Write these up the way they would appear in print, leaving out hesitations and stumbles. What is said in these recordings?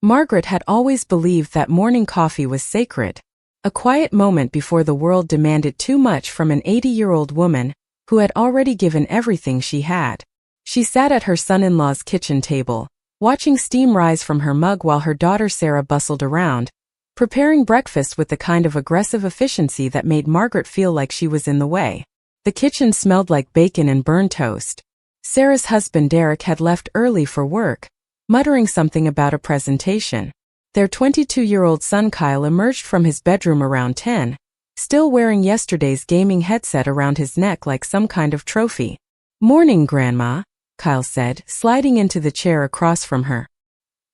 Margaret had always believed that morning coffee was sacred, a quiet moment before the world demanded too much from an 80-year-old woman who had already given everything she had. She sat at her son-in-law's kitchen table, watching steam rise from her mug while her daughter Sarah bustled around, preparing breakfast with the kind of aggressive efficiency that made Margaret feel like she was in the way. The kitchen smelled like bacon and burned toast. Sarah's husband Derek had left early for work, muttering something about a presentation. Their 22-year-old son Kyle emerged from his bedroom around 10, still wearing yesterday's gaming headset around his neck like some kind of trophy. "Morning, Grandma," Kyle said, sliding into the chair across from her.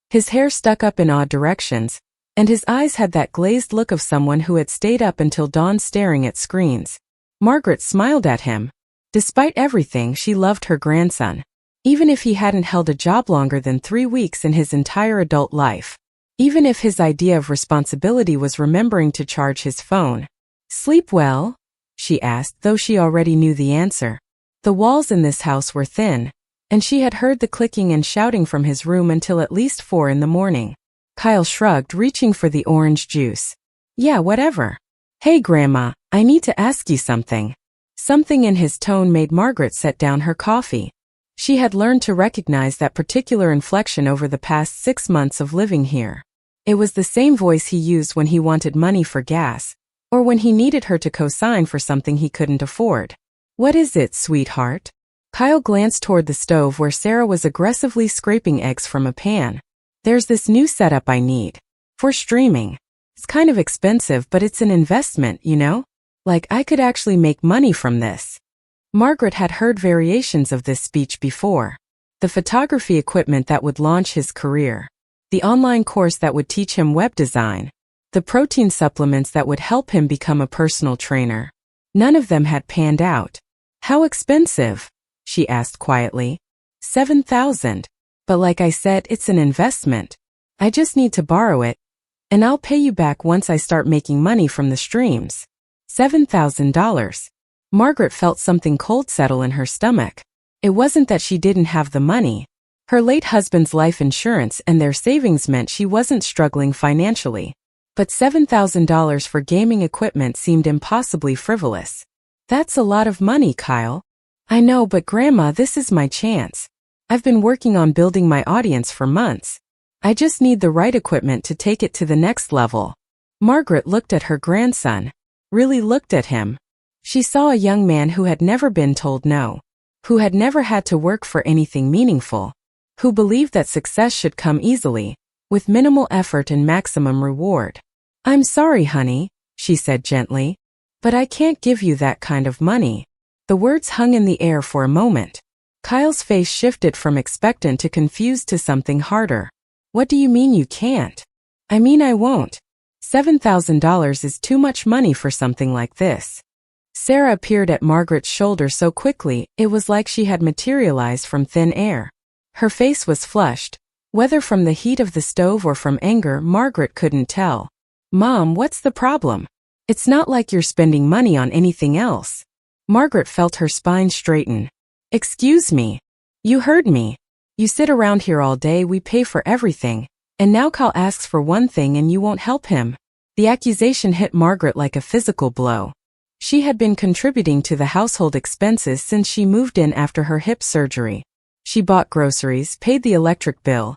His hair stuck up in odd directions, and his eyes had that glazed look of someone who had stayed up until dawn staring at screens. Margaret smiled at him. Despite everything, she loved her grandson, even if he hadn't held a job longer than 3 weeks in his entire adult life. Even if his idea of responsibility was remembering to charge his phone. "Sleep well?" she asked, though she already knew the answer. The walls in this house were thin, and she had heard the clicking and shouting from his room until at least 4 in the morning. Kyle shrugged, reaching for the orange juice. "Yeah, whatever." "Hey, Grandma, I need to ask you something." Something in his tone made Margaret set down her coffee. She had learned to recognize that particular inflection over the past 6 months of living here. It was the same voice he used when he wanted money for gas, or when he needed her to co-sign for something he couldn't afford. "What is it, sweetheart?" Kyle glanced toward the stove where Sarah was aggressively scraping eggs from a pan. "There's this new setup I need. For streaming. It's kind of expensive, but it's an investment, you know? Like I could actually make money from this." Margaret had heard variations of this speech before. The photography equipment that would launch his career. The online course that would teach him web design. The protein supplements that would help him become a personal trainer. None of them had panned out. "How expensive?" she asked quietly. $7,000. "But like I said, it's an investment. I just need to borrow it, and I'll pay you back once I start making money from the streams." $7,000. Margaret felt something cold settle in her stomach. It wasn't that she didn't have the money. Her late husband's life insurance and their savings meant she wasn't struggling financially. But $7,000 for gaming equipment seemed impossibly frivolous. "That's a lot of money, Kyle." "I know, but Grandma, this is my chance. I've been working on building my audience for months. I just need the right equipment to take it to the next level." Margaret looked at her grandson. Really looked at him. She saw a young man who had never been told no. Who had never had to work for anything meaningful. Who believed that success should come easily, with minimal effort and maximum reward. "I'm sorry, honey," she said gently, "but I can't give you that kind of money." The words hung in the air for a moment. Kyle's face shifted from expectant to confused to something harder. "What do you mean you can't?" "I mean I won't. $7,000 is too much money for something like this." Sarah appeared at Margaret's shoulder so quickly, it was like she had materialized from thin air. Her face was flushed. Whether from the heat of the stove or from anger, Margaret couldn't tell. "Mom, what's the problem? It's not like you're spending money on anything else." Margaret felt her spine straighten. "Excuse me. You heard me. You sit around here all day, we pay for everything, and now Kyle asks for one thing and you won't help him." The accusation hit Margaret like a physical blow. She had been contributing to the household expenses since she moved in after her hip surgery. She bought groceries, paid the electric bill,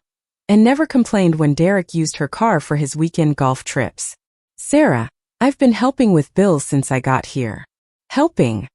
and never complained when Derek used her car for his weekend golf trips. "Sarah, I've been helping with bills since I got here." "Helping?"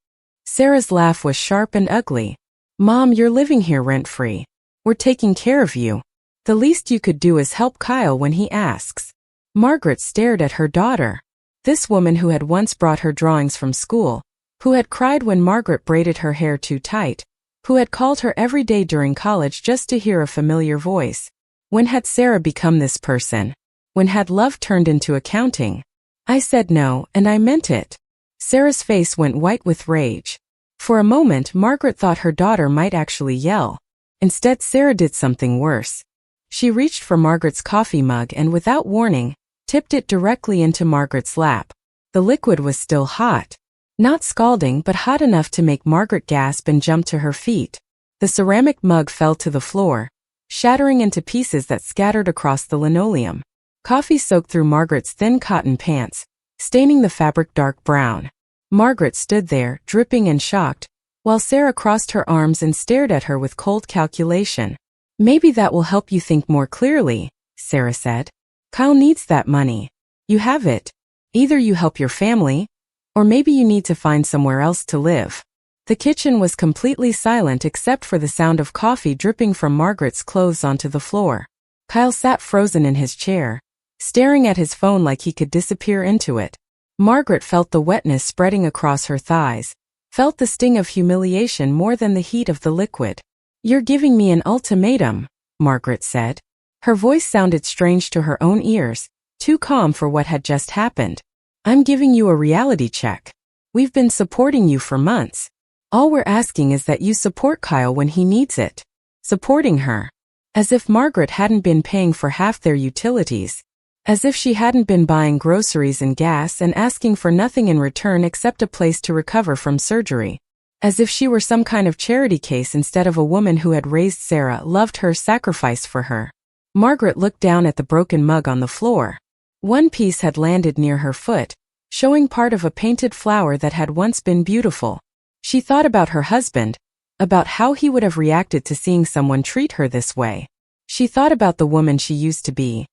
Sarah's laugh was sharp and ugly. "Mom, you're living here rent-free. We're taking care of you. The least you could do is help Kyle when he asks." Margaret stared at her daughter. This woman who had once brought her drawings from school, who had cried when Margaret braided her hair too tight, who had called her every day during college just to hear a familiar voice. When had Sarah become this person? When had love turned into accounting? "I said no, and I meant it." Sarah's face went white with rage. For a moment, Margaret thought her daughter might actually yell. Instead, Sarah did something worse. She reached for Margaret's coffee mug and, without warning, tipped it directly into Margaret's lap. The liquid was still hot. Not scalding, but hot enough to make Margaret gasp and jump to her feet. The ceramic mug fell to the floor, shattering into pieces that scattered across the linoleum. Coffee soaked through Margaret's thin cotton pants, staining the fabric dark brown. Margaret stood there, dripping and shocked, while Sarah crossed her arms and stared at her with cold calculation. "Maybe that will help you think more clearly," Sarah said. "Kyle needs that money. You have it. Either you help your family, or maybe you need to find somewhere else to live." The kitchen was completely silent except for the sound of coffee dripping from Margaret's clothes onto the floor. Kyle sat frozen in his chair, staring at his phone like he could disappear into it. Margaret felt the wetness spreading across her thighs, felt the sting of humiliation more than the heat of the liquid. "You're giving me an ultimatum," Margaret said. Her voice sounded strange to her own ears, too calm for what had just happened. "I'm giving you a reality check. We've been supporting you for months. All we're asking is that you support Kyle when he needs it." Supporting her. As if Margaret hadn't been paying for half their utilities. As if she hadn't been buying groceries and gas and asking for nothing in return except a place to recover from surgery. As if she were some kind of charity case instead of a woman who had raised Sarah, loved her, sacrificed for her. Margaret looked down at the broken mug on the floor. One piece had landed near her foot, showing part of a painted flower that had once been beautiful. She thought about her husband, about how he would have reacted to seeing someone treat her this way. She thought about the woman she used to be,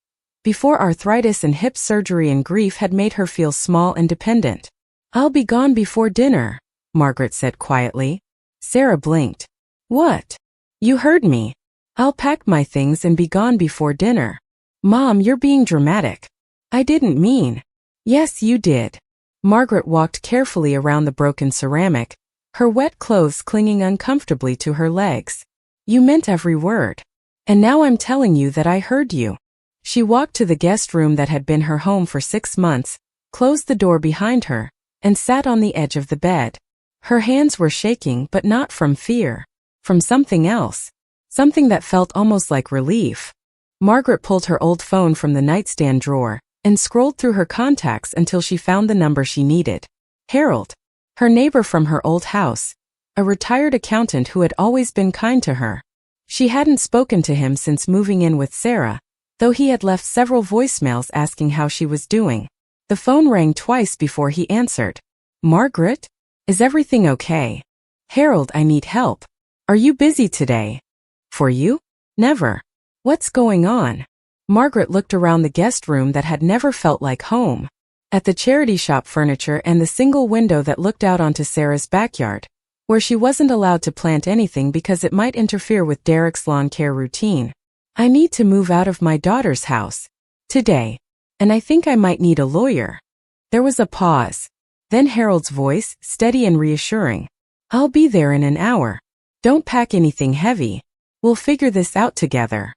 before arthritis and hip surgery and grief had made her feel small and dependent. "I'll be gone before dinner," Margaret said quietly. Sarah blinked. "What?" "You heard me. I'll pack my things and be gone before dinner." "Mom, you're being dramatic." "I didn't mean." "Yes, you did." Margaret walked carefully around the broken ceramic, her wet clothes clinging uncomfortably to her legs. "You meant every word. And now I'm telling you that I heard you." She walked to the guest room that had been her home for 6 months, closed the door behind her, and sat on the edge of the bed. Her hands were shaking, but not from fear. From something else. Something that felt almost like relief. Margaret pulled her old phone from the nightstand drawer and scrolled through her contacts until she found the number she needed. Harold. Her neighbor from her old house. A retired accountant who had always been kind to her. She hadn't spoken to him since moving in with Sarah, though he had left several voicemails asking how she was doing. The phone rang twice before he answered. "Margaret? Is everything okay?" "Harold, I need help. Are you busy today?" "For you? Never." "What's going on?" Margaret looked around the guest room that had never felt like home. At the charity shop furniture and the single window that looked out onto Sarah's backyard, where she wasn't allowed to plant anything because it might interfere with Derek's lawn care routine. "I need to move out of my daughter's house. Today. And I think I might need a lawyer." There was a pause. Then Harold's voice, steady and reassuring. "I'll be there in an hour. Don't pack anything heavy. We'll figure this out together."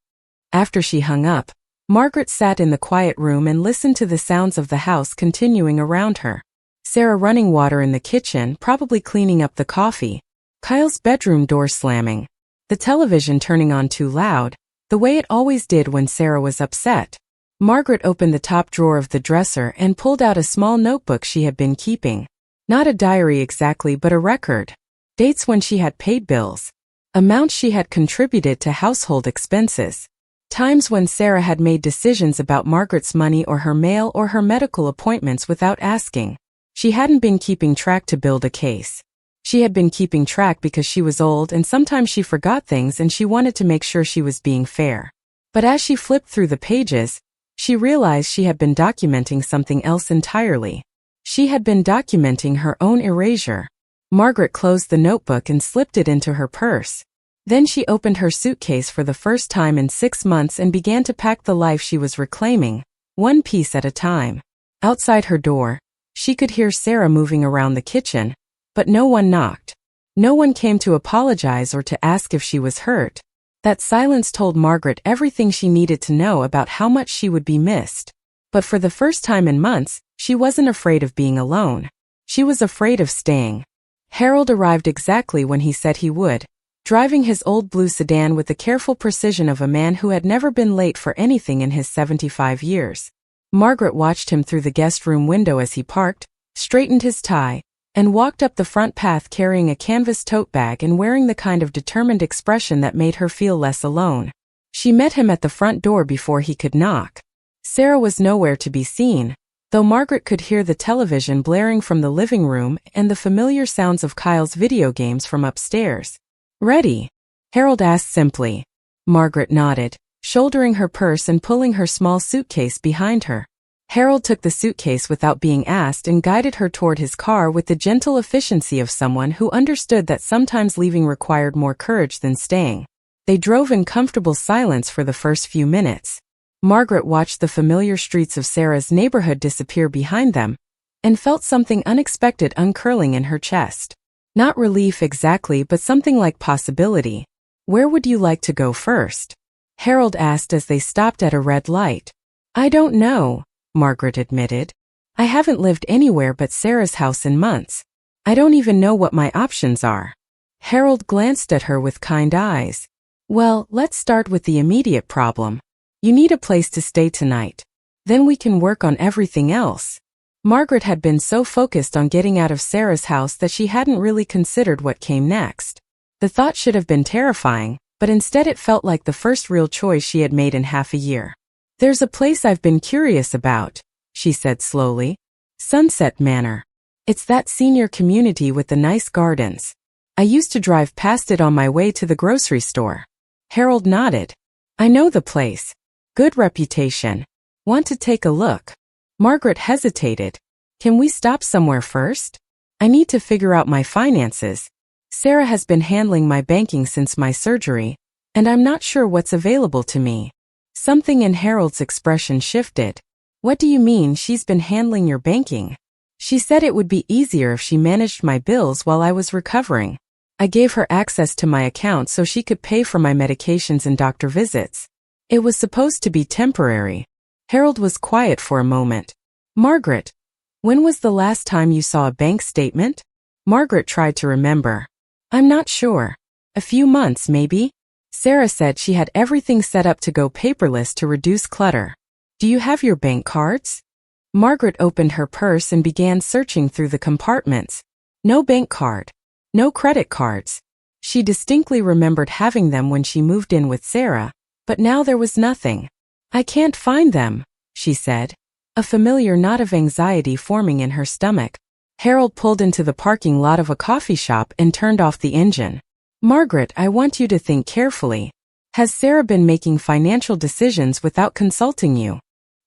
After she hung up, Margaret sat in the quiet room and listened to the sounds of the house continuing around her. Sarah running water in the kitchen, probably cleaning up the coffee. Kyle's bedroom door slamming. The television turning on too loud, the way it always did when Sarah was upset. Margaret opened the top drawer of the dresser and pulled out a small notebook she had been keeping. Not a diary exactly, but a record. Dates when she had paid bills. Amounts she had contributed to household expenses. Times when Sarah had made decisions about Margaret's money or her mail or her medical appointments without asking. She hadn't been keeping track to build a case. She had been keeping track because she was old and sometimes she forgot things and she wanted to make sure she was being fair. But as she flipped through the pages, she realized she had been documenting something else entirely. She had been documenting her own erasure. Margaret closed the notebook and slipped it into her purse. Then she opened her suitcase for the first time in 6 months and began to pack the life she was reclaiming, one piece at a time. Outside her door, she could hear Sarah moving around the kitchen, but no one knocked. No one came to apologize or to ask if she was hurt. That silence told Margaret everything she needed to know about how much she would be missed. But for the first time in months, she wasn't afraid of being alone. She was afraid of staying. Harold arrived exactly when he said he would, driving his old blue sedan with the careful precision of a man who had never been late for anything in his 75 years. Margaret watched him through the guest room window as he parked, straightened his tie, and walked up the front path carrying a canvas tote bag and wearing the kind of determined expression that made her feel less alone. She met him at the front door before he could knock. Sarah was nowhere to be seen, though Margaret could hear the television blaring from the living room and the familiar sounds of Kyle's video games from upstairs. "Ready?" Harold asked simply. Margaret nodded, shouldering her purse and pulling her small suitcase behind her. Harold took the suitcase without being asked and guided her toward his car with the gentle efficiency of someone who understood that sometimes leaving required more courage than staying. They drove in comfortable silence for the first few minutes. Margaret watched the familiar streets of Sarah's neighborhood disappear behind them and felt something unexpected uncurling in her chest. Not relief exactly, but something like possibility. "Where would you like to go first?" Harold asked as they stopped at a red light. "I don't know," Margaret admitted. "I haven't lived anywhere but Sarah's house in months. I don't even know what my options are." Harold glanced at her with kind eyes. "Well, let's start with the immediate problem. You need a place to stay tonight. Then we can work on everything else." Margaret had been so focused on getting out of Sarah's house that she hadn't really considered what came next. The thought should have been terrifying, but instead it felt like the first real choice she had made in half a year. "There's a place I've been curious about," she said slowly. "Sunset Manor. It's that senior community with the nice gardens. I used to drive past it on my way to the grocery store." Harold nodded. "I know the place. Good reputation. Want to take a look?" Margaret hesitated. "Can we stop somewhere first? I need to figure out my finances. Sarah has been handling my banking since my surgery, and I'm not sure what's available to me." Something in Harold's expression shifted. "What do you mean she's been handling your banking?" "She said it would be easier if she managed my bills while I was recovering. I gave her access to my account so she could pay for my medications and doctor visits. It was supposed to be temporary." Harold was quiet for a moment. "Margaret, when was the last time you saw a bank statement?" Margaret tried to remember. "I'm not sure. A few months, maybe." Sarah said she had everything set up to go paperless to reduce clutter. "Do you have your bank cards?" Margaret opened her purse and began searching through the compartments. No bank card. No credit cards. She distinctly remembered having them when she moved in with Sarah, but now there was nothing. "I can't find them," she said, a familiar knot of anxiety forming in her stomach. Harold pulled into the parking lot of a coffee shop and turned off the engine. "Margaret, I want you to think carefully. Has Sarah been making financial decisions without consulting you?"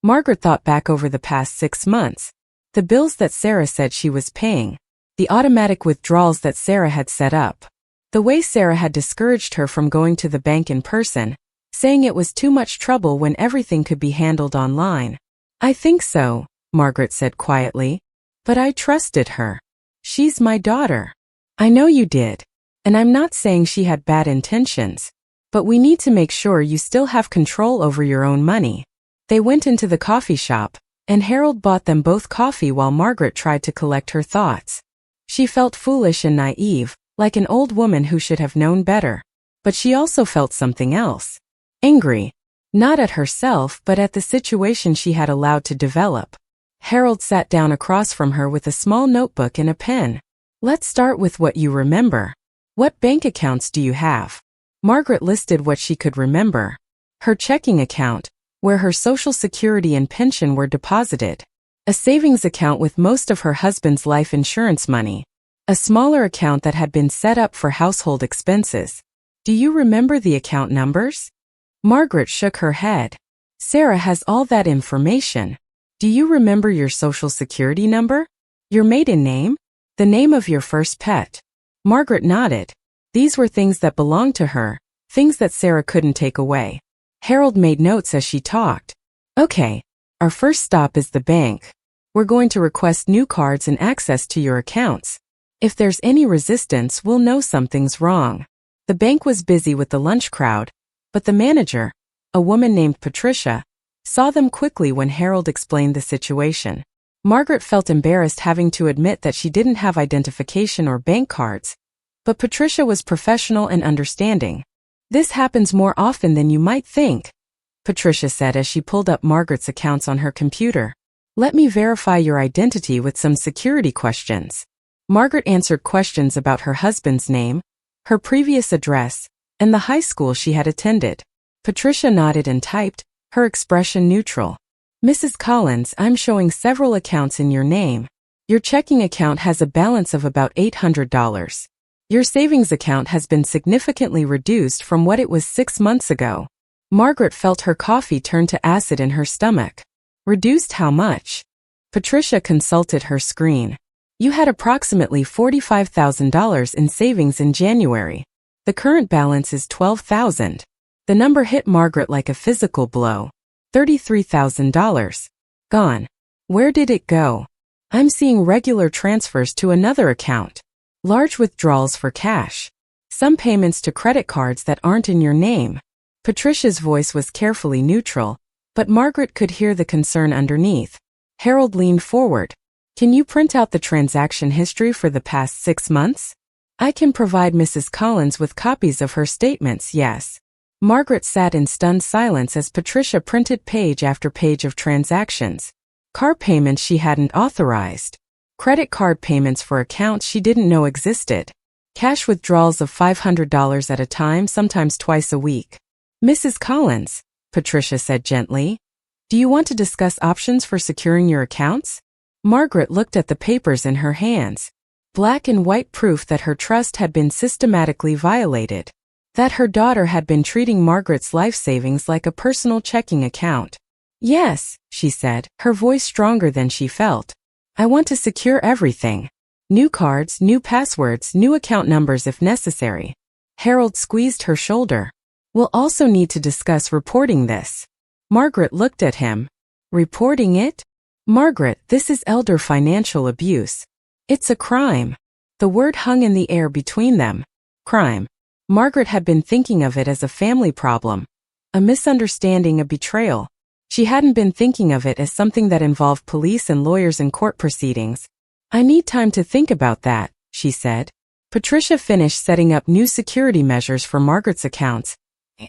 Margaret thought back over the past 6 months. The bills that Sarah said she was paying. The automatic withdrawals that Sarah had set up. The way Sarah had discouraged her from going to the bank in person, saying it was too much trouble when everything could be handled online. "I think so," Margaret said quietly. "But I trusted her. She's my daughter." "I know you did. And I'm not saying she had bad intentions. But we need to make sure you still have control over your own money." They went into the coffee shop, and Harold bought them both coffee while Margaret tried to collect her thoughts. She felt foolish and naive, like an old woman who should have known better. But she also felt something else. Angry. Not at herself, but at the situation she had allowed to develop. Harold sat down across from her with a small notebook and a pen. "Let's start with what you remember. What bank accounts do you have?" Margaret listed what she could remember. Her checking account, where her Social Security and pension were deposited. A savings account with most of her husband's life insurance money. A smaller account that had been set up for household expenses. "Do you remember the account numbers?" Margaret shook her head. "Sarah has all that information. Do you remember your Social Security number? Your maiden name? The name of your first pet?" Margaret nodded. These were things that belonged to her, things that Sarah couldn't take away. Harold made notes as she talked. "Okay, our first stop is the bank. We're going to request new cards and access to your accounts. If there's any resistance, we'll know something's wrong." The bank was busy with the lunch crowd, but the manager, a woman named Patricia, saw them quickly when Harold explained the situation. Margaret felt embarrassed having to admit that she didn't have identification or bank cards, but Patricia was professional and understanding. "This happens more often than you might think," Patricia said as she pulled up Margaret's accounts on her computer. "Let me verify your identity with some security questions." Margaret answered questions about her husband's name, her previous address, and the high school she had attended. Patricia nodded and typed, her expression neutral. Mrs. Collins, I'm showing several accounts in your name. Your checking account has a balance of about $800. Your savings account has been significantly reduced from what it was 6 months ago. Margaret felt her coffee turn to acid in her stomach. Reduced how much? Patricia consulted her screen. You had approximately $45,000 in savings in January. The current balance is $12,000. The number hit Margaret like a physical blow. $33,000. Gone. Where did it go? I'm seeing regular transfers to another account. Large withdrawals for cash. Some payments to credit cards that aren't in your name. Patricia's voice was carefully neutral, but Margaret could hear the concern underneath. Harold leaned forward. Can you print out the transaction history for the past 6 months? I can provide Mrs. Collins with copies of her statements, yes. Margaret sat in stunned silence as Patricia printed page after page of transactions. Car payments she hadn't authorized. Credit card payments for accounts she didn't know existed. Cash withdrawals of $500 at a time, sometimes twice a week. Mrs. Collins, Patricia said gently, do you want to discuss options for securing your accounts? Margaret looked at the papers in her hands. Black and white proof that her trust had been systematically violated. That her daughter had been treating Margaret's life savings like a personal checking account. Yes, she said, her voice stronger than she felt. I want to secure everything. New cards, new passwords, new account numbers if necessary. Harold squeezed her shoulder. We'll also need to discuss reporting this. Margaret looked at him. Reporting it? Margaret, this is elder financial abuse. It's a crime. The word hung in the air between them. Crime. Margaret had been thinking of it as a family problem. A misunderstanding, a betrayal. She hadn't been thinking of it as something that involved police and lawyers in court proceedings. I need time to think about that, she said. Patricia finished setting up new security measures for Margaret's accounts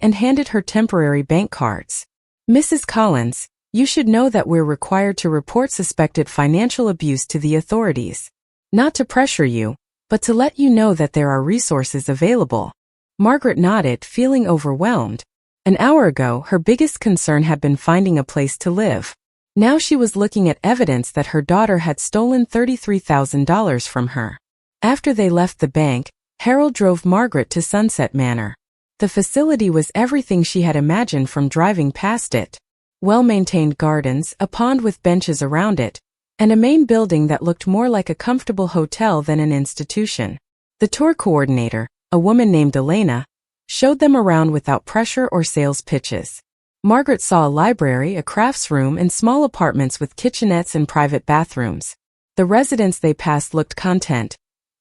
and handed her temporary bank cards. Mrs. Collins, you should know that we're required to report suspected financial abuse to the authorities. Not to pressure you, but to let you know that there are resources available. Margaret nodded, feeling overwhelmed. An hour ago, her biggest concern had been finding a place to live. Now she was looking at evidence that her daughter had stolen $33,000 from her. After they left the bank, Harold drove Margaret to Sunset Manor. The facility was everything she had imagined from driving past it. Well-maintained gardens, a pond with benches around it, and a main building that looked more like a comfortable hotel than an institution. The tour coordinator, a woman named Elena, showed them around without pressure or sales pitches. Margaret saw a library, a crafts room, and small apartments with kitchenettes and private bathrooms. The residents they passed looked content,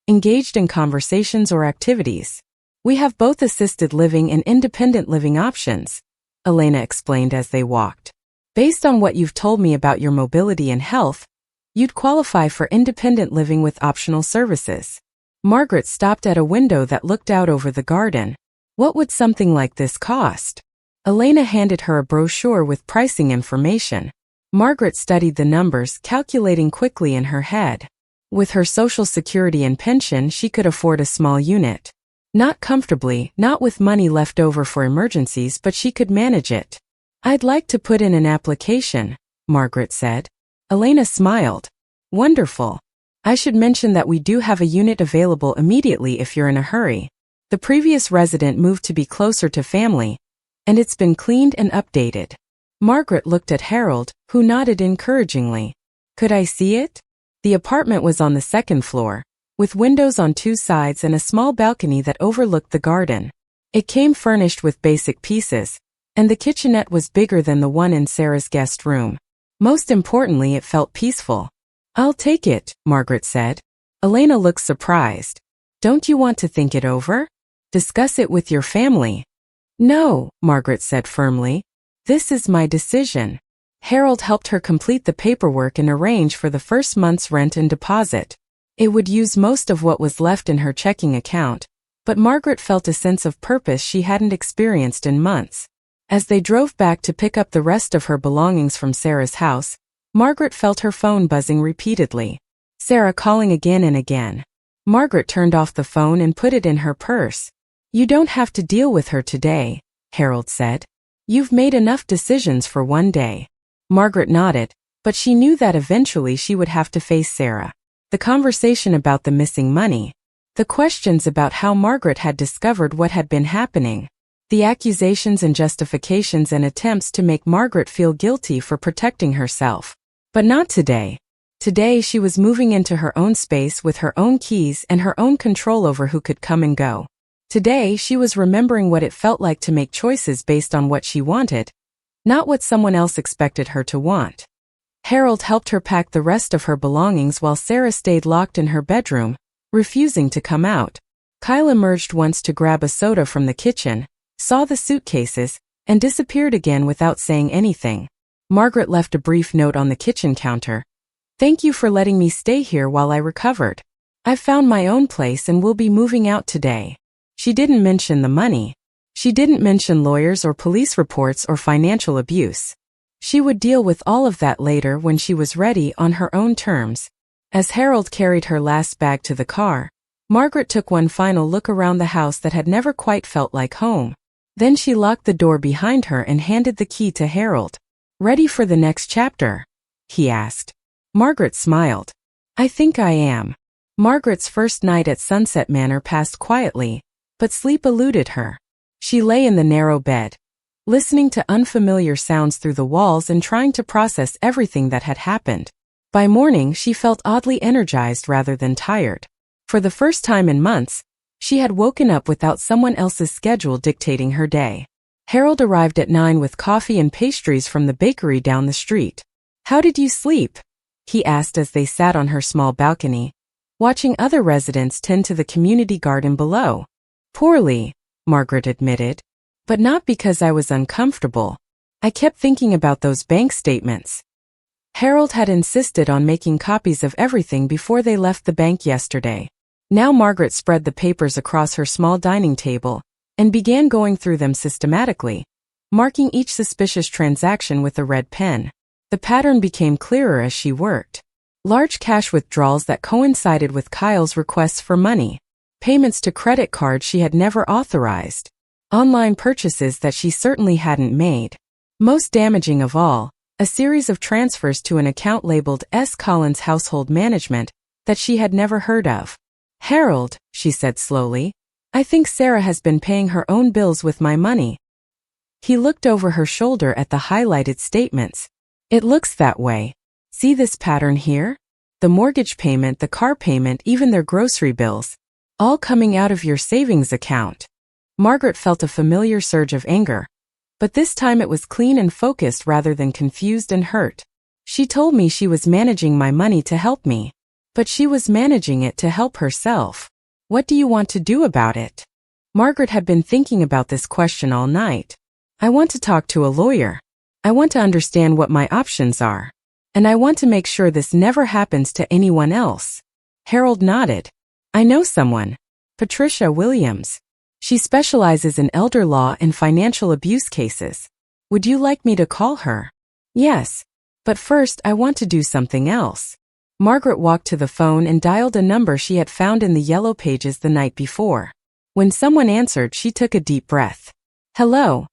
engaged in conversations or activities. We have both assisted living and independent living options, Elena explained as they walked. Based on what you've told me about your mobility and health, you'd qualify for independent living with optional services. Margaret stopped at a window that looked out over the garden. What would something like this cost? Elena handed her a brochure with pricing information. Margaret studied the numbers, calculating quickly in her head. With her Social Security and pension, she could afford a small unit. Not comfortably, not with money left over for emergencies, but she could manage it. I'd like to put in an application, Margaret said. Elena smiled. Wonderful. I should mention that we do have a unit available immediately if you're in a hurry. The previous resident moved to be closer to family, and it's been cleaned and updated. Margaret looked at Harold, who nodded encouragingly. Could I see it? The apartment was on the second floor, with windows on 2 sides and a small balcony that overlooked the garden. It came furnished with basic pieces, and the kitchenette was bigger than the one in Sarah's guest room. Most importantly, it felt peaceful. I'll take it, Margaret said. Elena looked surprised. Don't you want to think it over? Discuss it with your family. No, Margaret said firmly. This is my decision. Harold helped her complete the paperwork and arrange for the first month's rent and deposit. It would use most of what was left in her checking account, but Margaret felt a sense of purpose she hadn't experienced in months. As they drove back to pick up the rest of her belongings from Sarah's house, Margaret felt her phone buzzing repeatedly. Sarah calling again and again. Margaret turned off the phone and put it in her purse. You don't have to deal with her today, Harold said. You've made enough decisions for one day. Margaret nodded, but she knew that eventually she would have to face Sarah. The conversation about the missing money. The questions about how Margaret had discovered what had been happening. The accusations and justifications and attempts to make Margaret feel guilty for protecting herself. But not today. Today she was moving into her own space with her own keys and her own control over who could come and go. Today she was remembering what it felt like to make choices based on what she wanted, not what someone else expected her to want. Harold helped her pack the rest of her belongings while Sarah stayed locked in her bedroom, refusing to come out. Kyle emerged once to grab a soda from the kitchen, saw the suitcases, and disappeared again without saying anything. Margaret left a brief note on the kitchen counter. Thank you for letting me stay here while I recovered. I've found my own place and will be moving out today. She didn't mention the money. She didn't mention lawyers or police reports or financial abuse. She would deal with all of that later when she was ready on her own terms. As Harold carried her last bag to the car, Margaret took one final look around the house that had never quite felt like home. Then she locked the door behind her and handed the key to Harold. Ready for the next chapter? He asked. Margaret smiled. I think I am. Margaret's first night at Sunset Manor passed quietly, but sleep eluded her. She lay in the narrow bed, listening to unfamiliar sounds through the walls and trying to process everything that had happened. By morning, she felt oddly energized rather than tired. For the first time in months, she had woken up without someone else's schedule dictating her day. Harold arrived at 9 with coffee and pastries from the bakery down the street. How did you sleep? He asked as they sat on her small balcony, watching other residents tend to the community garden below. Poorly, Margaret admitted. But not because I was uncomfortable. I kept thinking about those bank statements. Harold had insisted on making copies of everything before they left the bank yesterday. Now Margaret spread the papers across her small dining table and began going through them systematically, marking each suspicious transaction with a red pen. The pattern became clearer as she worked. Large cash withdrawals that coincided with Kyle's requests for money. Payments to credit cards she had never authorized. Online purchases that she certainly hadn't made. Most damaging of all, a series of transfers to an account labeled S. Collins Household Management that she had never heard of. Harold, she said slowly, I think Sarah has been paying her own bills with my money. He looked over her shoulder at the highlighted statements. It looks that way. See this pattern here? The mortgage payment, the car payment, even their grocery bills. All coming out of your savings account. Margaret felt a familiar surge of anger. But this time it was clean and focused rather than confused and hurt. She told me she was managing my money to help me. But she was managing it to help herself. What do you want to do about it? Margaret had been thinking about this question all night. I want to talk to a lawyer. I want to understand what my options are. And I want to make sure this never happens to anyone else. Harold nodded. I know someone. Patricia Williams. She specializes in elder law and financial abuse cases. Would you like me to call her? Yes. But first I want to do something else. Margaret walked to the phone and dialed a number she had found in the yellow pages the night before. When someone answered, she took a deep breath. Hello.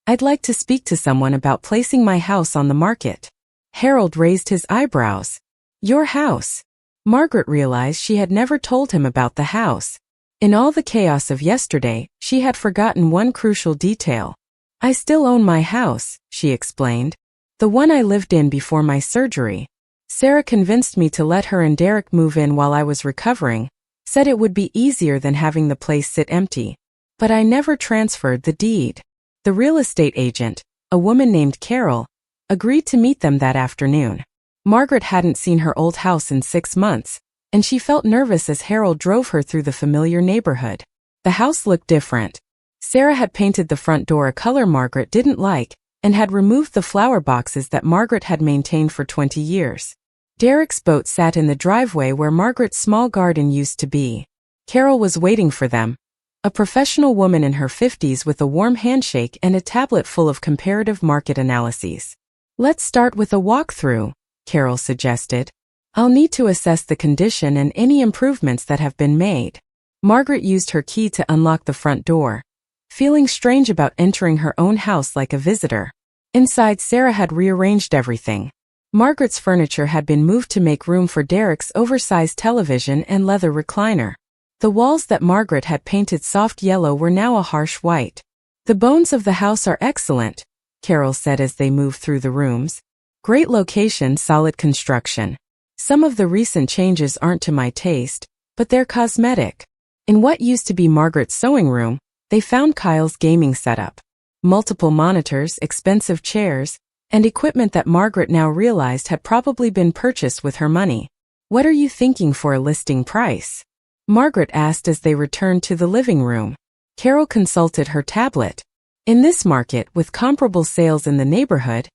I'd like to speak to someone about placing my house on the market. Harold raised his eyebrows. Your house? Margaret realized she had never told him about the house. In all the chaos of yesterday, she had forgotten one crucial detail. I still own my house, she explained. The one I lived in before my surgery. Sarah convinced me to let her and Derek move in while I was recovering, said it would be easier than having the place sit empty. But I never transferred the deed. The real estate agent, a woman named Carol, agreed to meet them that afternoon. Margaret hadn't seen her old house in 6 months, and she felt nervous as Harold drove her through the familiar neighborhood. The house looked different. Sarah had painted the front door a color Margaret didn't like, and had removed the flower boxes that Margaret had maintained for 20 years. Derek's boat sat in the driveway where Margaret's small garden used to be. Carol was waiting for them, a professional woman in her 50s with a warm handshake and a tablet full of comparative market analyses. Let's start with a walkthrough, Carol suggested. I'll need to assess the condition and any improvements that have been made. Margaret used her key to unlock the front door, feeling strange about entering her own house like a visitor. Inside, Sarah had rearranged everything. Margaret's furniture had been moved to make room for Derek's oversized television and leather recliner. The walls that Margaret had painted soft yellow were now a harsh white. "The bones of the house are excellent," Carol said as they moved through the rooms. "Great location, solid construction. Some of the recent changes aren't to my taste, but they're cosmetic." In what used to be Margaret's sewing room, they found Kyle's gaming setup. Multiple monitors, expensive chairs, and equipment that Margaret now realized had probably been purchased with her money. "What are you thinking for a listing price?" Margaret asked as they returned to the living room. Carol consulted her tablet. "In this market, with comparable sales in the neighborhood,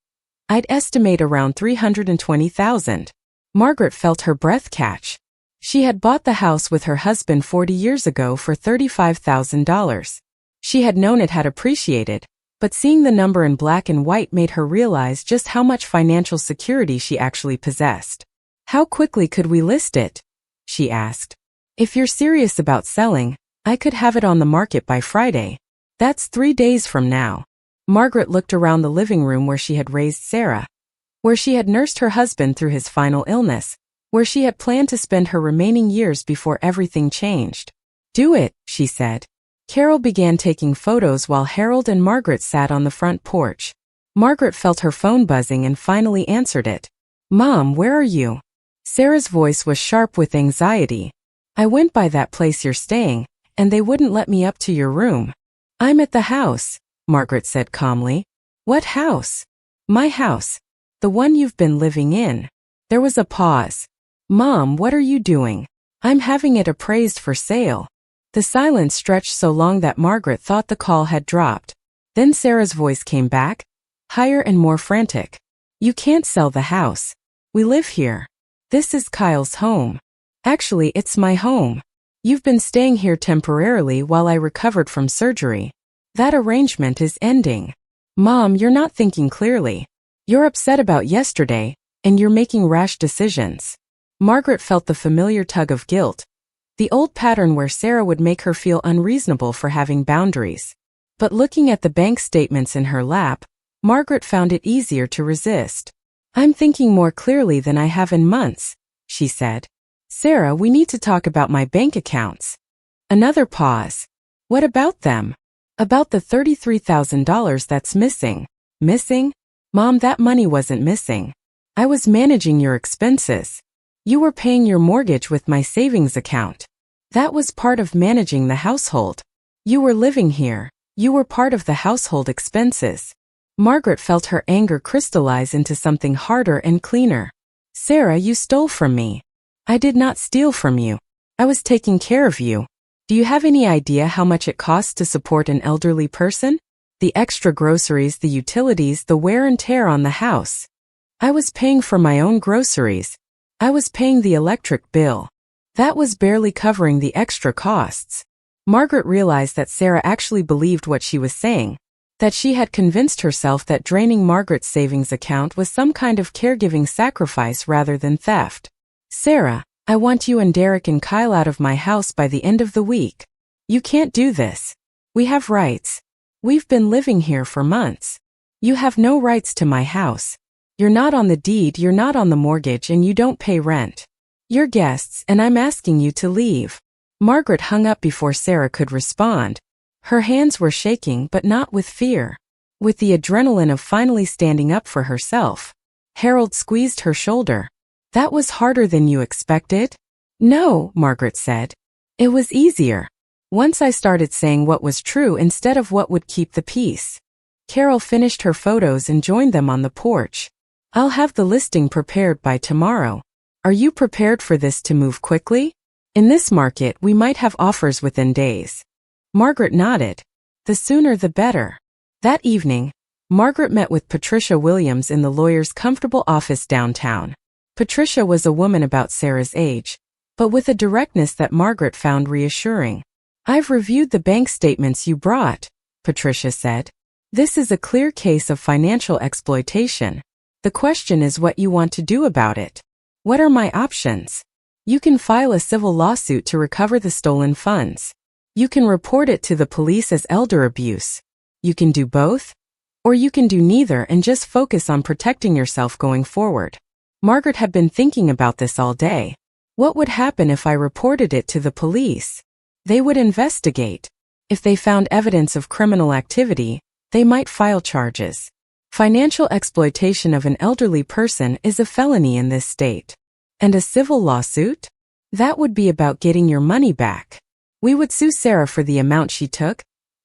I'd estimate around $320,000. Margaret felt her breath catch. She had bought the house with her husband 40 years ago for $35,000. She had known it had appreciated, but seeing the number in black and white made her realize just how much financial security she actually possessed. "How quickly could we list it?" she asked. "If you're serious about selling, I could have it on the market by Friday. That's 3 days from now." Margaret looked around the living room where she had raised Sarah, where she had nursed her husband through his final illness, where she had planned to spend her remaining years before everything changed. "Do it," she said. Carol began taking photos while Harold and Margaret sat on the front porch. Margaret felt her phone buzzing and finally answered it. "Mom, where are you?" Sarah's voice was sharp with anxiety. "I went by that place you're staying, and they wouldn't let me up to your room." "I'm at the house," Margaret said calmly. "What house?" "My house. The one you've been living in." There was a pause. "Mom, what are you doing?" "I'm having it appraised for sale." The silence stretched so long that Margaret thought the call had dropped. Then Sarah's voice came back, higher and more frantic. "You can't sell the house. We live here. This is Kyle's home. Actually, it's my home. You've been staying here temporarily while I recovered from surgery. That arrangement is ending." "Mom, you're not thinking clearly. You're upset about yesterday, and you're making rash decisions." Margaret felt the familiar tug of guilt, the old pattern where Sarah would make her feel unreasonable for having boundaries. But looking at the bank statements in her lap, Margaret found it easier to resist. "I'm thinking more clearly than I have in months," she said. "Sarah, we need to talk about my bank accounts." Another pause. "What about them?" "About the $33,000 that's missing." "Missing?" "Mom, that money wasn't missing. I was managing your expenses. You were paying your mortgage with my savings account. That was part of managing the household. You were living here. You were part of the household expenses." Margaret felt her anger crystallize into something harder and cleaner. "Sarah, you stole from me." "I did not steal from you. I was taking care of you. Do you have any idea how much it costs to support an elderly person? The extra groceries, the utilities, the wear and tear on the house. I was paying for my own groceries. I was paying the electric bill. That was barely covering the extra costs." Margaret realized that Sarah actually believed what she was saying, that she had convinced herself that draining Margaret's savings account was some kind of caregiving sacrifice rather than theft. "Sarah, I want you and Derek and Kyle out of my house by the end of the week. You can't do this. We have rights. We've been living here for months. You have no rights to my house. You're not on the deed, you're not on the mortgage, and you don't pay rent. You're guests, and I'm asking you to leave." Margaret hung up before Sarah could respond. Her hands were shaking, but not with fear. With the adrenaline of finally standing up for herself. Harold squeezed her shoulder. "That was harder than you expected?" "No," Margaret said. "It was easier. Once I started saying what was true instead of what would keep the peace." Carol finished her photos and joined them on the porch. "I'll have the listing prepared by tomorrow. Are you prepared for this to move quickly? In this market, we might have offers within days." Margaret nodded. The sooner the better. That evening, Margaret met with Patricia Williams in the lawyer's comfortable office downtown. Patricia was a woman about Sarah's age, but with a directness that Margaret found reassuring. "I've reviewed the bank statements you brought," Patricia said. "This is a clear case of financial exploitation. The question is what you want to do about it. What are my options? You can file a civil lawsuit to recover the stolen funds. You can report it to the police as elder abuse. You can do both, or you can do neither and just focus on protecting yourself going forward. Margaret had been thinking about this all day. What would happen if I reported it to the police? They would investigate. If they found evidence of criminal activity, they might file charges. Financial exploitation of an elderly person is a felony in this state. And a civil lawsuit? That would be about getting your money back. We would sue Sarah for the amount she took,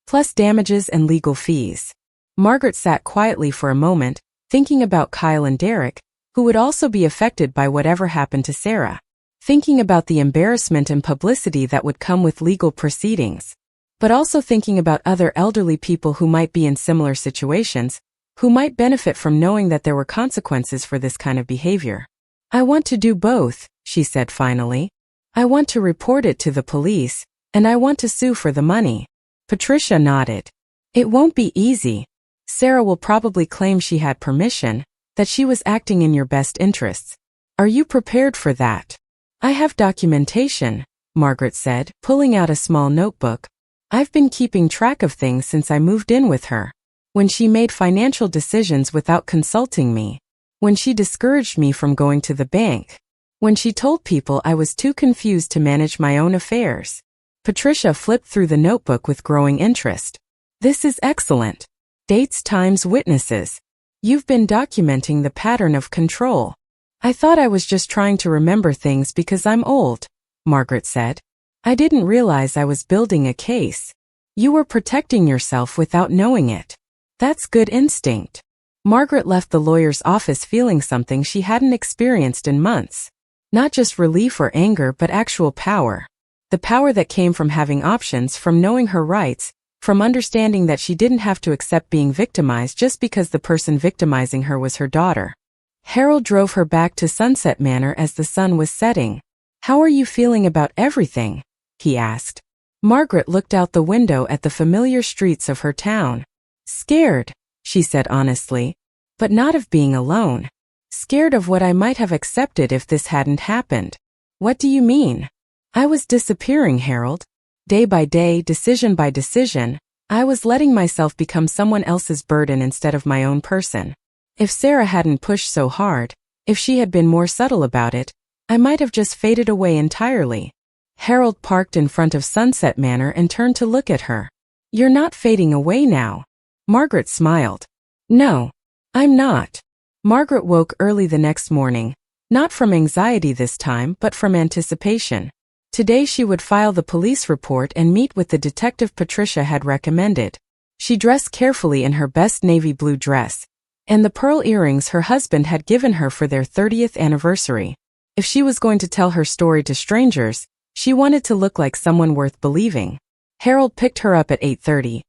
plus damages and legal fees. Margaret sat quietly for a moment, thinking about Kyle and Derek, who would also be affected by whatever happened to Sarah. Thinking about the embarrassment and publicity that would come with legal proceedings. But also thinking about other elderly people who might be in similar situations, who might benefit from knowing that there were consequences for this kind of behavior. I want to do both, she said finally. I want to report it to the police, and I want to sue for the money. Patricia nodded. It won't be easy. Sarah will probably claim she had permission, that she was acting in your best interests. Are you prepared for that? I have documentation, Margaret said, pulling out a small notebook. I've been keeping track of things since I moved in with her. When she made financial decisions without consulting me. When she discouraged me from going to the bank. When she told people I was too confused to manage my own affairs. Patricia flipped through the notebook with growing interest. This is excellent. Dates, times, witnesses. You've been documenting the pattern of control. I thought I was just trying to remember things because I'm old, Margaret said. I didn't realize I was building a case. You were protecting yourself without knowing it. That's good instinct. Margaret left the lawyer's office feeling something she hadn't experienced in months. Not just relief or anger, but actual power. The power that came from having options, from knowing her rights, from understanding that she didn't have to accept being victimized just because the person victimizing her was her daughter. Harold drove her back to Sunset Manor as the sun was setting. How are you feeling about everything? He asked. Margaret looked out the window at the familiar streets of her town. Scared, she said honestly, but not of being alone. Scared of what I might have accepted if this hadn't happened. What do you mean? I was disappearing, Harold. Day by day, decision by decision, I was letting myself become someone else's burden instead of my own person. If Sarah hadn't pushed so hard, if she had been more subtle about it, I might have just faded away entirely. Harold parked in front of Sunset Manor and turned to look at her. You're not fading away now. Margaret smiled. No, I'm not. Margaret woke early the next morning, not from anxiety this time but from anticipation. Today she would file the police report and meet with the detective Patricia had recommended. She dressed carefully in her best navy blue dress, and the pearl earrings her husband had given her for their 30th anniversary. If she was going to tell her story to strangers, she wanted to look like someone worth believing. Harold picked her up at 8:30,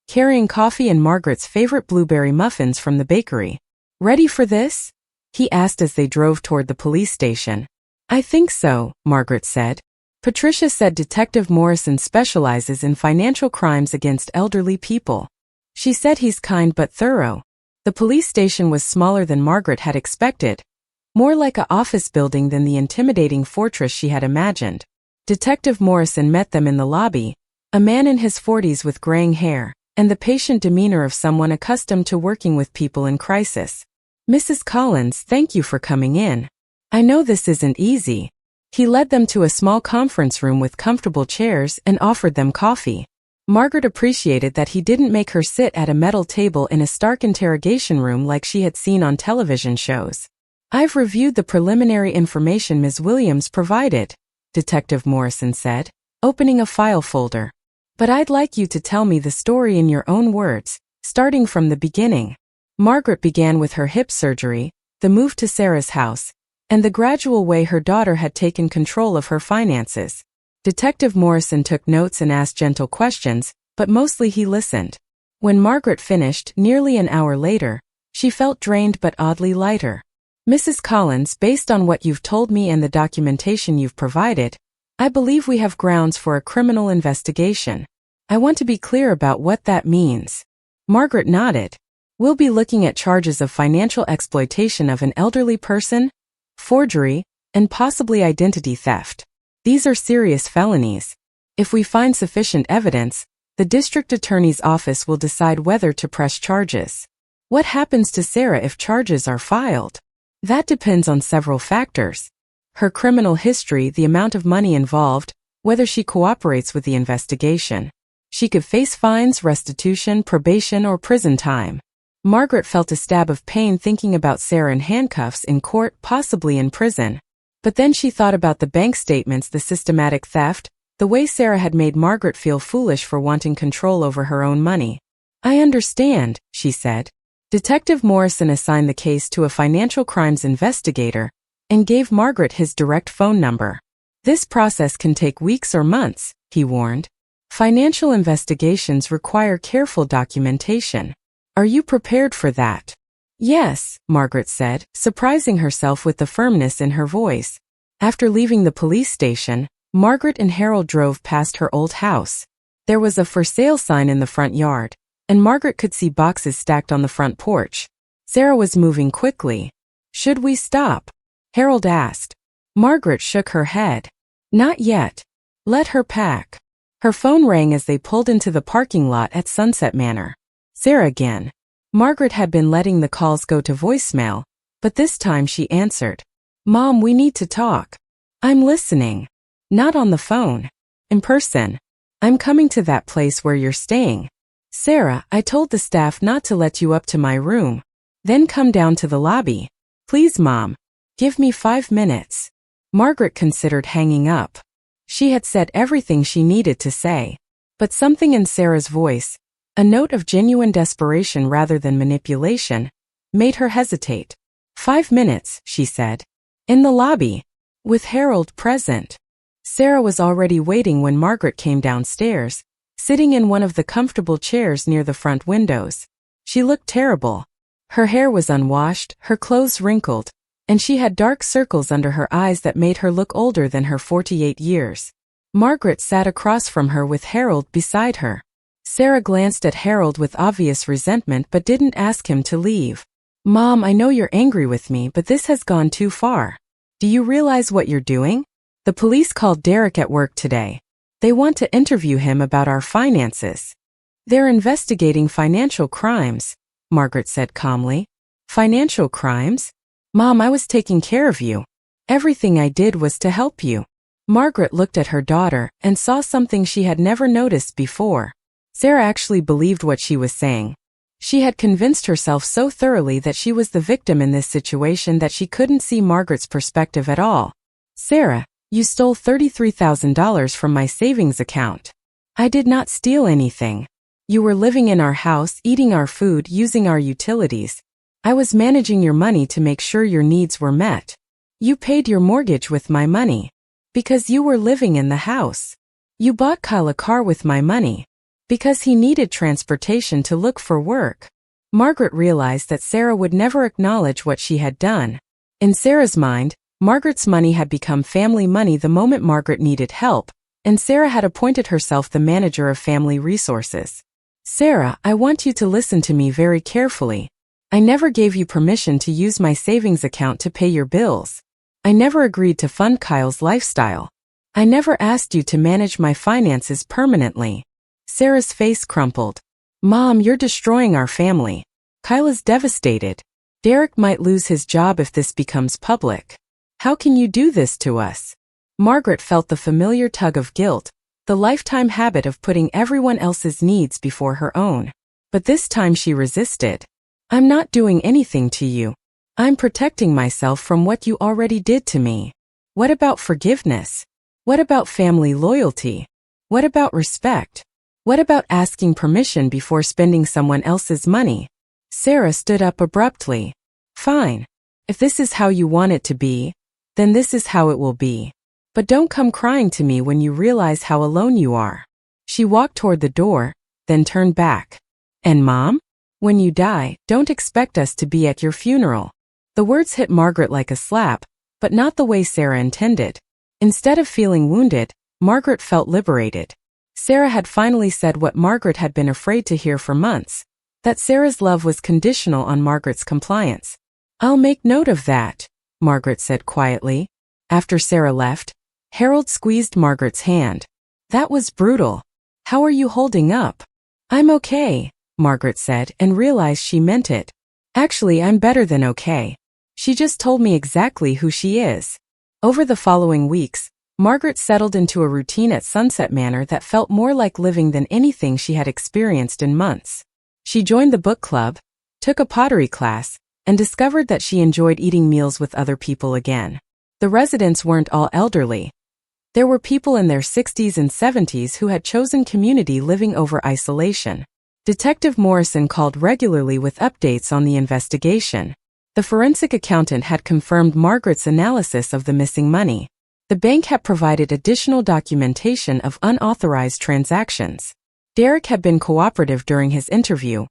carrying coffee and Margaret's favorite blueberry muffins from the bakery. Ready for this? He asked as they drove toward the police station. I think so, Margaret said. Patricia said Detective Morrison specializes in financial crimes against elderly people. She said he's kind but thorough. The police station was smaller than Margaret had expected, more like an office building than the intimidating fortress she had imagined. Detective Morrison met them in the lobby, a man in his 40s with graying hair, and the patient demeanor of someone accustomed to working with people in crisis. Mrs. Collins, thank you for coming in. I know this isn't easy. He led them to a small conference room with comfortable chairs and offered them coffee. Margaret appreciated that he didn't make her sit at a metal table in a stark interrogation room like she had seen on television shows. I've reviewed the preliminary information Ms. Williams provided, Detective Morrison said, opening a file folder. But I'd like you to tell me the story in your own words, starting from the beginning. Margaret began with her hip surgery, the move to Sarah's house, and the gradual way her daughter had taken control of her finances. Detective Morrison took notes and asked gentle questions, but mostly he listened. When Margaret finished, nearly an hour later, she felt drained but oddly lighter. Mrs. Collins, based on what you've told me and the documentation you've provided, I believe we have grounds for a criminal investigation. I want to be clear about what that means. Margaret nodded. We'll be looking at charges of financial exploitation of an elderly person, forgery, and possibly identity theft. These are serious felonies. If we find sufficient evidence, the district attorney's office will decide whether to press charges. What happens to Sarah if charges are filed? That depends on several factors. Her criminal history, the amount of money involved, whether she cooperates with the investigation. She could face fines, restitution, probation, or prison time. Margaret felt a stab of pain thinking about Sarah in handcuffs in court, possibly in prison. But then she thought about the bank statements, the systematic theft, the way Sarah had made Margaret feel foolish for wanting control over her own money. "I understand," she said. Detective Morrison assigned the case to a financial crimes investigator and gave Margaret his direct phone number. "This process can take weeks or months," he warned. "Financial investigations require careful documentation. Are you prepared for that?" "Yes," Margaret said, surprising herself with the firmness in her voice. After leaving the police station, Margaret and Harold drove past her old house. There was a for sale sign in the front yard, and Margaret could see boxes stacked on the front porch. Sarah was moving quickly. "Should we stop?" Harold asked. Margaret shook her head. "Not yet. Let her pack." Her phone rang as they pulled into the parking lot at Sunset Manor. Sarah again. Margaret had been letting the calls go to voicemail, but this time she answered. "Mom, we need to talk." "I'm listening." "Not on the phone. In person. I'm coming to that place where you're staying." "Sarah, I told the staff not to let you up to my room. Then come down to the lobby. Please, Mom. Give me 5 minutes." Margaret considered hanging up. She had said everything she needed to say. But something in Sarah's voice, a note of genuine desperation rather than manipulation, made her hesitate. 5 minutes, she said. In the lobby. With Harold present. Sarah was already waiting when Margaret came downstairs, sitting in one of the comfortable chairs near the front windows. She looked terrible. Her hair was unwashed, her clothes wrinkled, and she had dark circles under her eyes that made her look older than her 48 years. Margaret sat across from her with Harold beside her. Sarah glanced at Harold with obvious resentment but didn't ask him to leave. "Mom, I know you're angry with me, but this has gone too far. Do you realize what you're doing? The police called Derek at work today. They want to interview him about our finances. They're investigating financial crimes," Margaret said calmly. "Financial crimes? Mom, I was taking care of you. Everything I did was to help you." Margaret looked at her daughter and saw something she had never noticed before. Sarah actually believed what she was saying. She had convinced herself so thoroughly that she was the victim in this situation that she couldn't see Margaret's perspective at all. "Sarah, you stole $33,000 from my savings account." "I did not steal anything. You were living in our house, eating our food, using our utilities. I was managing your money to make sure your needs were met. You paid your mortgage with my money. Because you were living in the house. You bought Kyle a car with my money. Because he needed transportation to look for work." Margaret realized that Sarah would never acknowledge what she had done. In Sarah's mind, Margaret's money had become family money the moment Margaret needed help, and Sarah had appointed herself the manager of family resources. "Sarah, I want you to listen to me very carefully. I never gave you permission to use my savings account to pay your bills. I never agreed to fund Kyle's lifestyle. I never asked you to manage my finances permanently." Sarah's face crumpled. "Mom, you're destroying our family. Kyle is devastated. Derek might lose his job if this becomes public. How can you do this to us?" Margaret felt the familiar tug of guilt, the lifetime habit of putting everyone else's needs before her own. But this time she resisted. "I'm not doing anything to you. I'm protecting myself from what you already did to me. What about forgiveness? What about family loyalty? What about respect? What about asking permission before spending someone else's money?" Sarah stood up abruptly. "Fine. If this is how you want it to be, then this is how it will be. But don't come crying to me when you realize how alone you are." She walked toward the door, then turned back. "And Mom? When you die, don't expect us to be at your funeral." The words hit Margaret like a slap, but not the way Sarah intended. Instead of feeling wounded, Margaret felt liberated. Sarah had finally said what Margaret had been afraid to hear for months, that Sarah's love was conditional on Margaret's compliance. "I'll make note of that," Margaret said quietly. After Sarah left, Harold squeezed Margaret's hand. That was brutal. How are you holding up? I'm okay, Margaret said, and realized she meant it. Actually, I'm better than okay. She just told me exactly who she is. Over the following weeks, Margaret settled into a routine at Sunset Manor that felt more like living than anything she had experienced in months. She joined the book club, took a pottery class, and discovered that she enjoyed eating meals with other people again. The residents weren't all elderly. There were people in their 60s and 70s who had chosen community living over isolation. Detective Morrison called regularly with updates on the investigation. The forensic accountant had confirmed Margaret's analysis of the missing money. The bank had provided additional documentation of unauthorized transactions. Derek had been cooperative during his interview,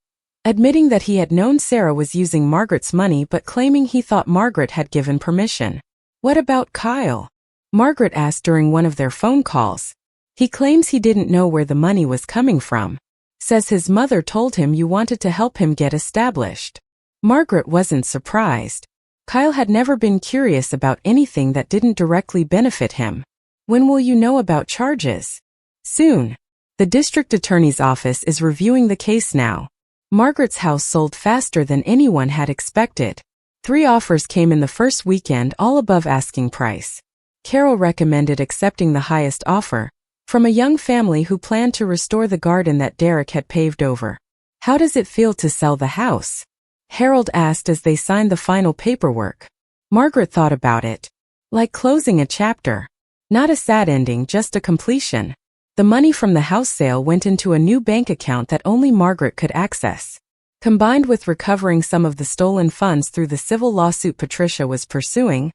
admitting that he had known Sarah was using Margaret's money but claiming he thought Margaret had given permission. What about Kyle? Margaret asked during one of their phone calls. He claims he didn't know where the money was coming from. Says his mother told him you wanted to help him get established. Margaret wasn't surprised. Kyle had never been curious about anything that didn't directly benefit him. When will you know about charges? Soon. The district attorney's office is reviewing the case now. Margaret's house sold faster than anyone had expected. 3 offers came in the first weekend, all above asking price. Carol recommended accepting the highest offer, from a young family who planned to restore the garden that Derek had paved over. How does it feel to sell the house? Harold asked as they signed the final paperwork. Margaret thought about it. Like closing a chapter. Not a sad ending, just a completion. The money from the house sale went into a new bank account that only Margaret could access. Combined with recovering some of the stolen funds through the civil lawsuit Patricia was pursuing,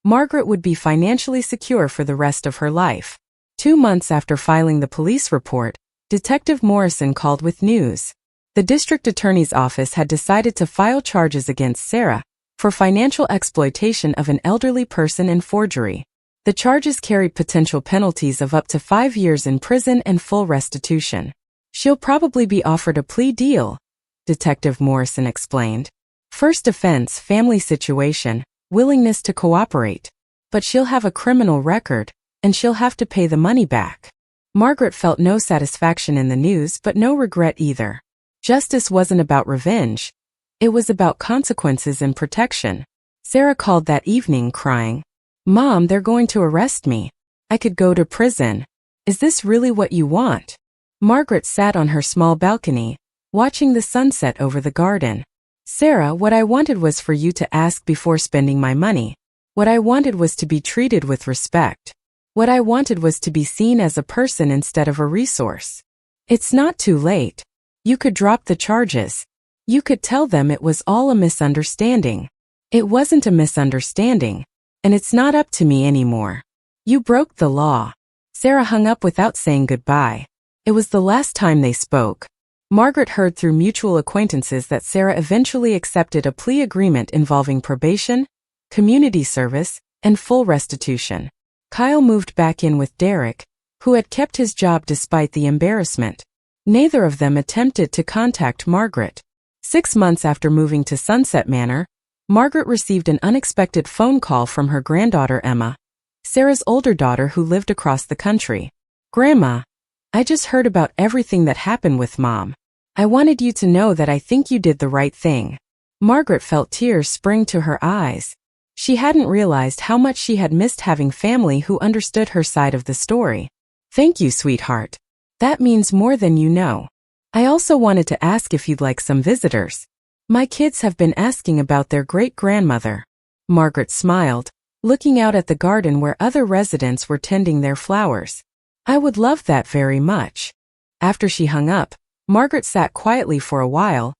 Margaret would be financially secure for the rest of her life. 2 months after filing the police report, Detective Morrison called with news. The district attorney's office had decided to file charges against Sarah for financial exploitation of an elderly person and forgery. The charges carried potential penalties of up to 5 years in prison and full restitution. She'll probably be offered a plea deal, Detective Morrison explained. First offense, family situation, willingness to cooperate. But she'll have a criminal record, and she'll have to pay the money back. Margaret felt no satisfaction in the news but no regret either. Justice wasn't about revenge. It was about consequences and protection. Sarah called that evening crying, "Mom, they're going to arrest me. I could go to prison. Is this really what you want?" Margaret sat on her small balcony, watching the sunset over the garden. "Sarah, what I wanted was for you to ask before spending my money. What I wanted was to be treated with respect. What I wanted was to be seen as a person instead of a resource. It's not too late. You could drop the charges. You could tell them it was all a misunderstanding. It wasn't a misunderstanding, and it's not up to me anymore. You broke the law." Sarah hung up without saying goodbye. It was the last time they spoke. Margaret heard through mutual acquaintances that Sarah eventually accepted a plea agreement involving probation, community service, and full restitution. Kyle moved back in with Derek, who had kept his job despite the embarrassment. Neither of them attempted to contact Margaret. 6 months after moving to Sunset Manor, Margaret received an unexpected phone call from her granddaughter Emma, Sarah's older daughter who lived across the country. "Grandma, I just heard about everything that happened with Mom. I wanted you to know that I think you did the right thing." Margaret felt tears spring to her eyes. She hadn't realized how much she had missed having family who understood her side of the story. "Thank you, sweetheart. That means more than you know. I also wanted to ask if you'd like some visitors. My kids have been asking about their great-grandmother." Margaret smiled, looking out at the garden where other residents were tending their flowers. "I would love that very much." After she hung up, Margaret sat quietly for a while,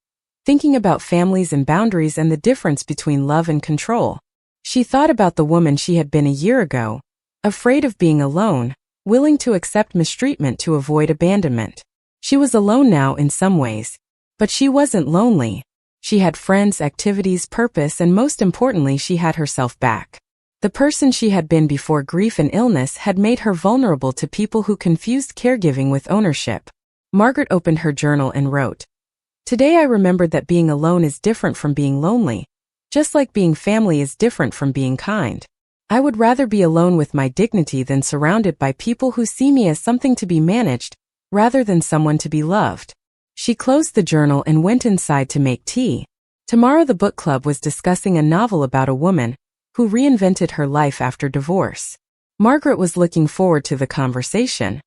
thinking about families and boundaries and the difference between love and control. She thought about the woman she had been a year ago, afraid of being alone, willing to accept mistreatment to avoid abandonment. She was alone now in some ways, but she wasn't lonely. She had friends, activities, purpose, and most importantly, she had herself back. The person she had been before grief and illness had made her vulnerable to people who confused caregiving with ownership. Margaret opened her journal and wrote, "Today I remembered that being alone is different from being lonely, just like being family is different from being kind. I would rather be alone with my dignity than surrounded by people who see me as something to be managed, rather than someone to be loved. She closed the journal and went inside to make tea. Tomorrow the book club was discussing a novel about a woman who reinvented her life after divorce. Margaret was looking forward to the conversation.